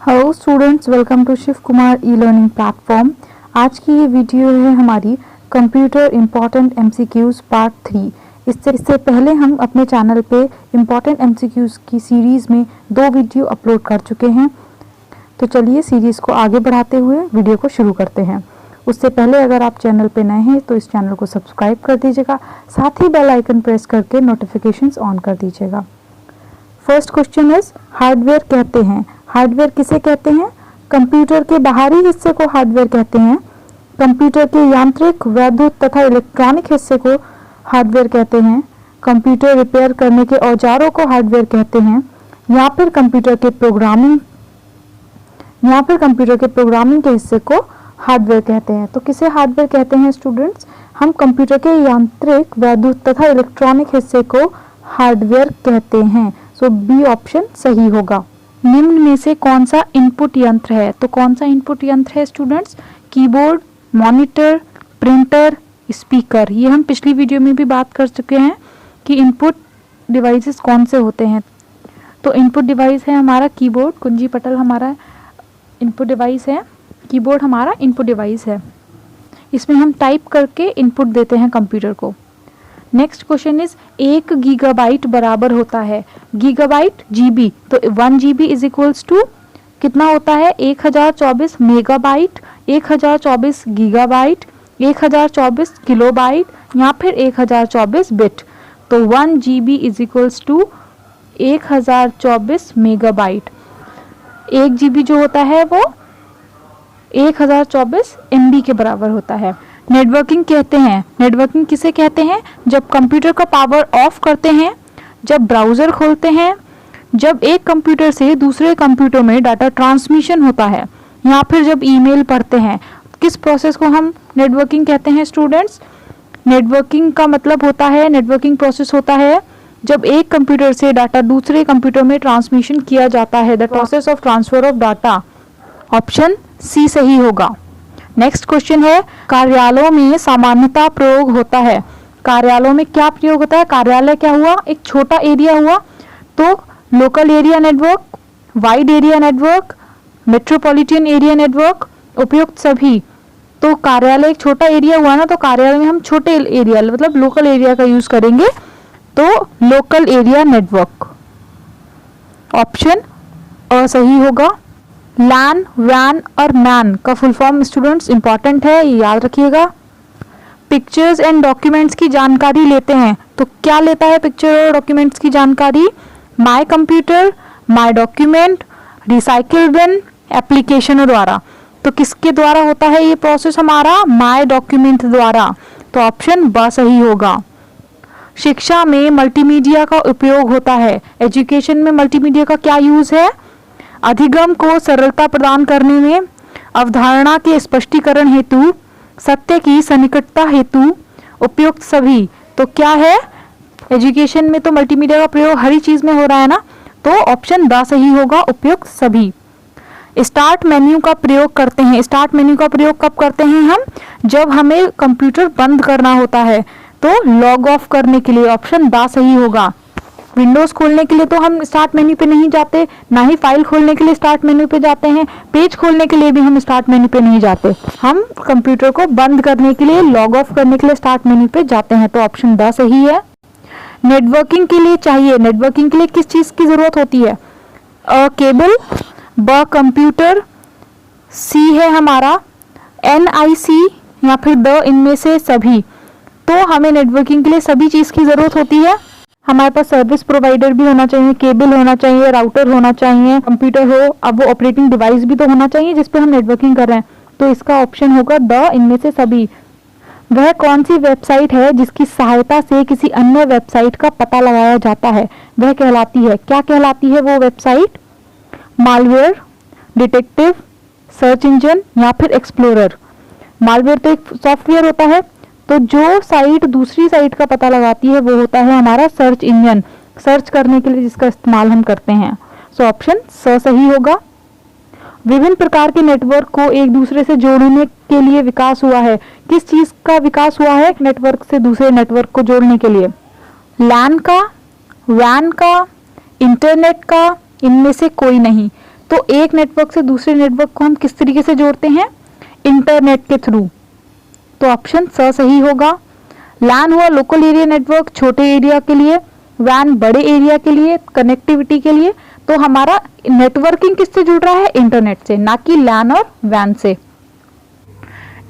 Hello students, welcome to Shiv Kumar e learning platform. आज की ये वीडियो है हमारी कंप्यूटर इम्पॉर्टेंट एमसीक्यूज़ पार्ट 3। इससे पहले हम अपने चैनल पे इम्पॉर्टेंट एमसीक्यूज़ की सीरीज़ में 2 वीडियो अपलोड कर चुके हैं। तो चलिए सीरीज़ को आगे बढ़ाते हुए वीडियो को शुरू करते हैं। उससे पहले अगर आप चैनल पे नए हैं तो इस चैनल को सब्सक्राइब कर दीजिएगा, साथ ही बेल आइकन प्रेस करके नोटिफिकेशंस ऑन कर दीजिएगा। फर्स्ट क्वेश्चन इज, हार्डवेयर कहते हैं। हार्डवेयर किसे कहते हैं? कंप्यूटर के बाहरी हिस्से को हार्डवेयर कहते हैं। कंप्यूटर के यांत्रिक, वैद्युत तथा इलेक्ट्रॉनिक हिस्से को हार्डवेयर कहते हैं। कंप्यूटर रिपेयर करने के औजारों को हार्डवेयर कहते हैं। या फिर कंप्यूटर के प्रोग्रामिंग के हिस्से को हार्डवेयर कहते हैं। तो किसे हार्डवेयर कहते हैं स्टूडेंट्स? हम कंप्यूटर के यांत्रिक, वैद्युत तथा इलेक्ट्रॉनिक हिस्से को हार्डवेयर कहते हैं। सो बी ऑप्शन सही होगा। निम्न में से कौन सा इनपुट यंत्र है? तो कौन सा इनपुट यंत्र है students? Keyboard, monitor, printer, speaker. ये हम पिछली वीडियो में भी बात कर चुके हैं कि इनपुट डिवाइसेस कौन से होते हैं। तो इनपुट डिवाइस है हमारा कीबोर्ड, कुंजी पटल हमारा इनपुट डिवाइस है, कीबोर्ड हमारा इनपुट डिवाइस है। इसमें हम टाइप करके इनपुट देते हैं कंप्यूटर को। नेक्स्ट क्वेश्चन इज, 1 गीगाबाइट बराबर होता है। गीगाबाइट जीबी, तो 1 जीबी इज इक्वल्स टू कितना होता है? 1024 मेगाबाइट, 1024 गीगाबाइट, 1024 किलोबाइट या फिर 1024 बिट। तो 1 GB is equals to 1024 megabyte. 1 GB जो होता है वो 1024 MB के बराबर होता है। नेटवर्किंग कहते हैं। नेटवर्किंग किसे कहते हैं? जब कंप्यूटर का पावर ऑफ करते हैं, जब ब्राउज़र खोलते हैं, जब एक कंप्यूटर से दूसरे कंप्यूटर में डाटा ट्रांसमिशन होता है, या फिर जब ईमेल पढ़ते हैं। किस प्रोसेस को हम नेटवर्किंग कहते हैं स्टूडेंट्स? नेटवर्किंग का मतलब होता है, नेटवर्किंग प्रोसेस होता है जब एक कंप्यूटर से डाटा दूसरे कंप्यूटर में ट्रांसमिशन किया जाता है, the process of transfer of data. Option C सही होगा। नेक्स्ट क्वेश्चन है, कार्यालयों में सामान्यतः प्रयोग होता है। कार्यालयों में क्या प्रयोग होता है? कार्यालय क्या हुआ? एक छोटा एरिया हुआ, तो local area network, wide area network, metropolitan area network, उपयुक्त सभी। तो कार्यालय एक छोटा एरिया हुआ ना, तो कार्यालय में हम छोटे एरिया मतलब लोकल एरिया का यूज करेंगे, तो लोकल एरिया नेटवर्क। ऑप्शन अ सही होगा। लैन, वैन और मैन का फुल फॉर्म स्टूडेंट्स इंपॉर्टेंट है, ये याद रखिएगा। पिक्चर्स एंड डॉक्यूमेंट्स की जानकारी लेते हैं, तो क्या लेता है पिक्चर और डॉक्यूमेंट्स की जानकारी? My computer, my document, recycle bin, एप्लीकेशनों द्वारा। तो किसके द्वारा होता है ये प्रोसेस हमारा? माय डॉक्यूमेंट द्वारा। तो ऑप्शन ब सही होगा। शिक्षा में मल्टीमीडिया का उपयोग होता है। एजुकेशन में मल्टीमीडिया का क्या यूज है? अधिगम को सरलता प्रदान करने में, अवधारणा के स्पष्टीकरण हेतु, सत्य की सन्निकटता हेतु, उपयुक्त सभी। तो क्या है? एजुकेशन में तो मल्टीमीडिया का प्रयोग हर ही चीज में हो रहा है ना, तो ऑप्शन द सही होगा, उपयुक्त सभी। स्टार्ट मेन्यू का प्रयोग करते हैं। स्टार्ट मेन्यू का प्रयोग कब करते हैं हम? जब हमें कंप्यूटर बंद करना होता है, तो लॉग ऑफ करने के लिए। ऑप्शन द सही होगा। विंडोज खोलने के लिए तो हम स्टार्ट मेन्यू पे नहीं जाते, ना ही फाइल खोलने के लिए स्टार्ट मेन्यू पे जाते हैं, पेज खोलने के लिए भी हम स्टार्ट मेन्यू पे नहीं जाते। हम कंप्यूटर को बंद करने के लिए, लॉग ऑफ करने के लिए स्टार्ट मेन्यू पे जाते हैं। तो ऑप्शन द सही है। नेटवर्किंग के लिए चाहिए, नेटवर्किंग के लिए किस चीज की जरूरत होती है? केबल, ब कंप्यूटर, सी है हमारा NIC या फिर द, इनमें से सभी। तो हमें नेटवर्किंग के लिए सभी चीज की जरूरत होती है। हमारे पास सर्विस प्रोवाइडर भी होना चाहिए, केबल होना चाहिए, राउटर होना चाहिए, कंप्यूटर हो, अब वो ऑपरेटिंग डिवाइस भी तो होना चाहिए जिस पे हम नेटवर्किंग कर रहे हैं। तो इसका ऑप्शन होगा द, इनमें से सभी। वह कौन सी वेबसाइट है जिसकी सहायता से किसी अन्य वेबसाइट का पता लगाया जाता है? वह कहलाती है, क्या कहलाती है वो website? Malware, detective, search engine या फिर एक्सप्लोरर। मालवेयर तो एक सॉफ्टवेयर होता है, तो जो साइट दूसरी साइट का पता लगाती है वो होता है हमारा सर्च इंजन, सर्च करने के लिए जिसका इस्तेमाल हम करते हैं। सो ऑप्शन स सही होगा। विभिन्न प्रकार के नेटवर्क को एक दूसरे से जोड़ने के लिए विकास हुआ है। किस चीज का विकास हुआ है? नेटवर्क से दूसरे नेटवर्क को जोड़ने के लिए। लैन का, वैन का, इंटरनेट का, इनमें से कोई नहीं। तो एक नेटवर्क से दूसरे नेटवर्क को हम किस तरीके से जोड़ते हैं? इंटरनेट के थ्रू। तो ऑप्शन स सही होगा। लैन हुआ लोकल एरिया नेटवर्क, छोटे एरिया के लिए, वैन बड़े एरिया के लिए, कनेक्टिविटी के लिए। तो हमारा नेटवर्किंग किससे जुड़ रहा है? इंटरनेट से, ना कि लैन और वैन से।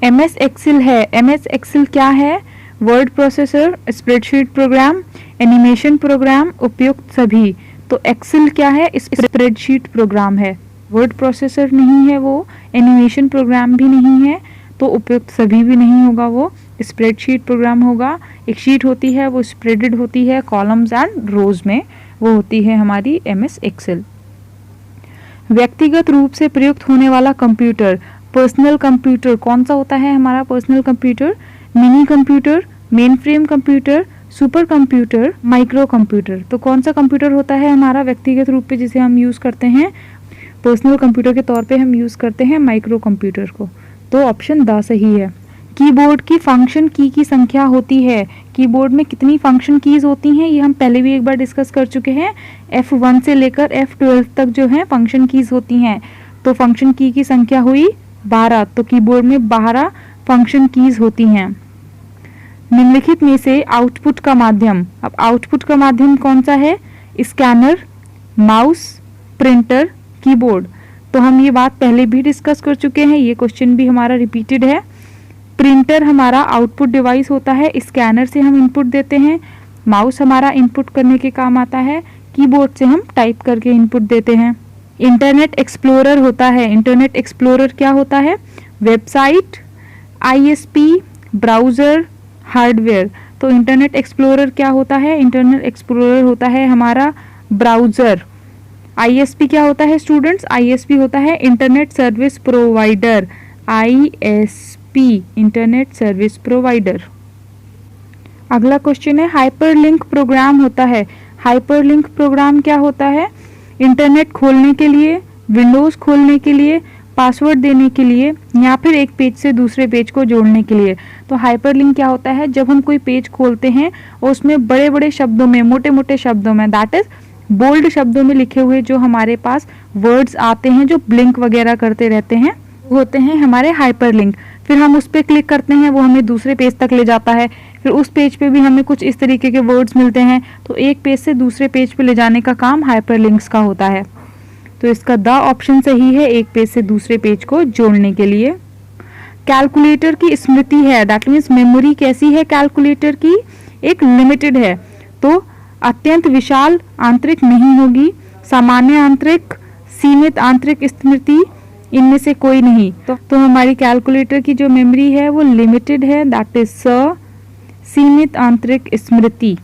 MS एक्सेल है। MS एक्सेल क्या है? Word processor, spreadsheet program, animation program, उपयुक्त सभी। तो एक्सेल क्या है? स्प्रेडशीट प्रोग्राम है। वर्ड प्रोसेसर नहीं है वो, एनिमेशन प्रोग्राम भी नहीं है, तो उपयुक्त सभी भी नहीं होगा, वो स्प्रेडशीट प्रोग्राम होगा। एक शीट होती है, वो स्प्रेडेड होती है कॉलम्स एंड रोज में, वो होती है हमारी MS एक्सेल। व्यक्तिगत रूप से प्रयुक्त होने वाला कंप्यूटर, पर्सनल कंप्यूटर कौन सा होता है हमारा personal computer? Mini computer, main frame computer, super computer, micro computer. तो कौन सा कंप्यूटर होता है हमारा व्यक्तिगत रूप पे जिसे हम यूज करते हैं? पर्सनल कंप्यूटर के तौर पे हम यूज करते हैं माइक्रो कंप्यूटर को। तो ऑप्शन द सही है। कीबोर्ड की फंक्शन की संख्या होती है। कीबोर्ड में कितनी फंक्शन कीज होती हैं ये हम पहले भी एक बार डिस्कस कर चुके हैं। F1 से लेकर F12 तक जो है फंक्शन कीज होती हैं। तो फंक्शन की संख्या हुई 12। तो कीबोर्ड में 12 फंक्शन कीज होती हैं। निम्नलिखित में से आउटपुट का माध्यम, अब आउटपुट का माध्यम कौन सा है? Scanner, mouse, printer, keyboard. तो हम ये बात पहले भी डिस्कस कर चुके हैं, ये क्वेश्चन भी हमारा रिपीटेड है। प्रिंटर हमारा आउटपुट डिवाइस होता है, स्कैनर से हम इनपुट देते हैं, माउस हमारा इनपुट करने के काम आता है, कीबोर्ड से हम टाइप करके इनपुट देते हैं। इंटरनेट एक्सप्लोरर होता है। इंटरनेट एक्सप्लोरर क्या होता है? Website, ISP, browser, hardware. तो इंटरनेट एक्सप्लोरर क्या होता है? इंटरनेट एक्सप्लोरर होता है हमारा ब्राउज़र। ISP क्या होता है स्टूडेंट्स? ISP होता है internet service provider. ISP internet service provider. अगला क्वेश्चन है हाइपरलिंक प्रोग्राम होता है। हाइपरलिंक प्रोग्राम क्या होता है? इंटरनेट खोलने के लिए, विंडोज़ खोलने के लिए, पासवर्ड देने के लिए, या फिर एक पेज से दूसरे पेज को जोड़ने के लिए। तो हाइपरलिंक क्या होता है? जब हम कोई पेज खोलते हैं और उसमें बड़े बड़े शब्दों में, मोटे मोटे शब्दों में, दैट इज बोल्ड शब्दों में लिखे हुए जो हमारे पास वर्ड्स आते हैं जो ब्लिंक वगैरह करते रहते हैं, वो होते हैं हमारे हाइपरलिंक। फिर हम उस पर क्लिक करते हैं, वो हमें दूसरे पेज तक ले जाता है। फिर उस पेज पे भी हमें कुछ इस तरीके के वर्ड्स मिलते हैं। तो एक पेज से दूसरे पेज पे ले जाने का काम हाइपरलिंक्स का होता है। तो इसका द ऑप्शन सही है, एक पेज से दूसरे पेज को जोड़ने के लिए। कैलकुलेटर की स्मृति है, दैट मीन्स मेमोरी कैसी है कैलकुलेटर की? एक लिमिटेड है। तो अत्यंत विशाल आंतरिक नहीं होगी, सामान्य आंतरिक, सीमित आंतरिक स्मृति, इनमें से कोई नहीं। तो हमारी कैलकुलेटर की जो मेमोरी है वो लिमिटेड है, दैट इज सीमित आंतरिक स्मृति।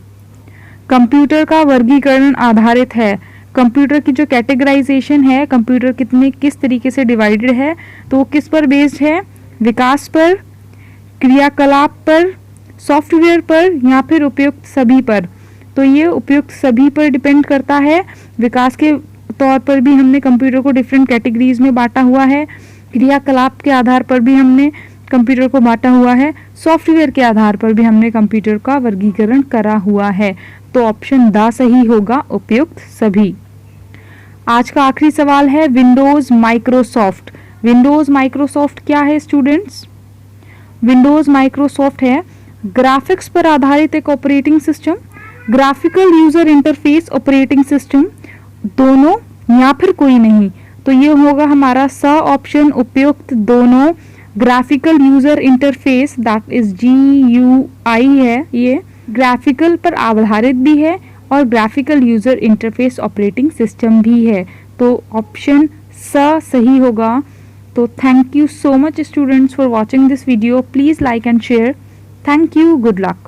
कंप्यूटर का वर्गीकरण आधारित है। कंप्यूटर की जो कैटेगराइजेशन है, कंप्यूटर किस तरीके से डिवाइडेड है, तो वो किस पर बेस्ड है? विकास पर, क्रियाकलाप पर, सॉफ्टवेयर पर, या फिर उपयुक्त सभी पर। तो ये उपयुक्त सभी पर डिपेंड करता है। विकास के तौर पर भी हमने कंप्यूटर को डिफरेंट कैटेगरीज में बांटा हुआ है, क्रियाकलाप के आधार पर भी हमने कंप्यूटर को बांटा हुआ है, सॉफ्टवेयर के आधार पर भी हमने कंप्यूटर का वर्गीकरण करा हुआ है। तो ऑप्शन द सही होगा, उपयुक्त सभी। आज का आखिरी सवाल है विंडोज माइक्रोसॉफ्ट। विंडोज माइक्रोसॉफ्ट क्या है स्टूडेंट्स? विंडोज माइक्रोसॉफ्ट है ग्राफिक्स पर आधारित एक operating system, graphical user interface operating system, दोनों या फिर कोई नहीं। तो ये होगा हमारा स ऑप्शन, उपयुक्त दोनों। Graphical user interface that is GUI है, ये ग्राफिकल पर आधारित भी है और graphical user interface operating system भी है। तो ऑप्शन स सही होगा। तो thank you so much students for watching this video. Please like and share. Thank you, good luck.